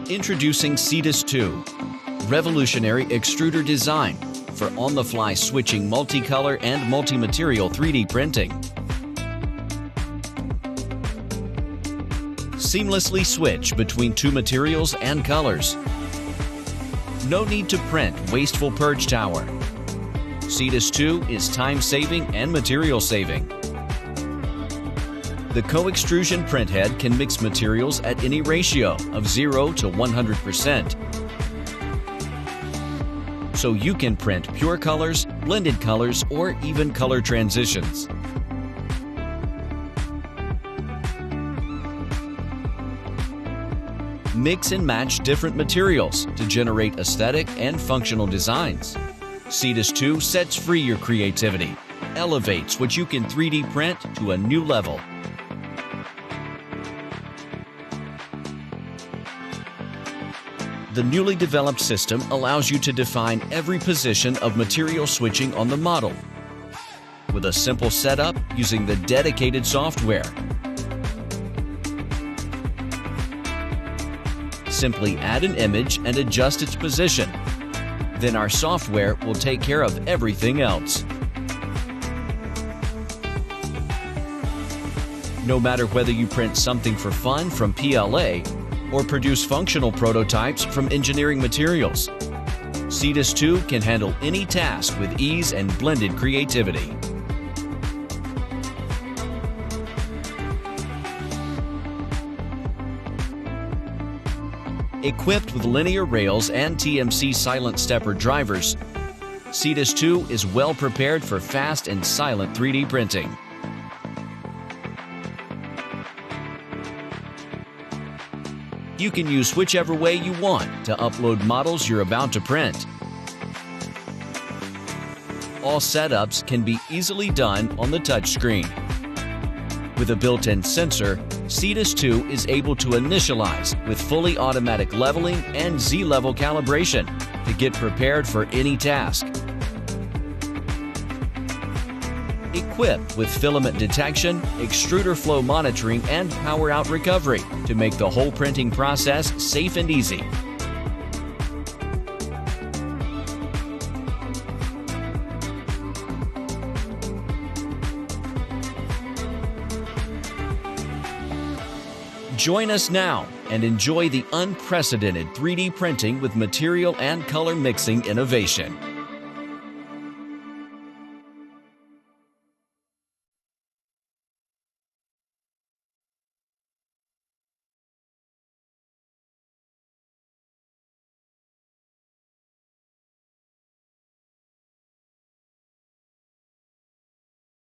Introducing CETUS2, revolutionary extruder design for on-the-fly switching multicolor and multi-material 3D printing. Seamlessly switch between two materials and colors. No need to print wasteful purge tower. CETUS2 is time-saving and material-saving. The co-extrusion printhead can mix materials at any ratio of 0 to 100%. So you can print pure colors, blended colors, or even color transitions. Mix and match different materials to generate aesthetic and functional designs. CETUS2 sets free your creativity, elevates what you can 3D print to a new level. The newly developed system allows you to define every position of material switching on the model with a simple setup using the dedicated software. Simply add an image and adjust its position. Then our software will take care of everything else. No matter whether you print something for fun from PLA or produce functional prototypes from engineering materials, CETUS2 can handle any task with ease and blended creativity. Equipped with linear rails and TMC silent stepper drivers, CETUS2 is well prepared for fast and silent 3D printing. You can use whichever way you want to upload models you're about to print. All setups can be easily done on the touchscreen. With a built-in sensor, CETUS2 is able to initialize with fully automatic leveling and Z-level calibration to get prepared for any task. Equipped with filament detection, extruder flow monitoring, and power out recovery to make the whole printing process safe and easy. Join us now and enjoy the unprecedented 3D printing with material and color mixing innovation.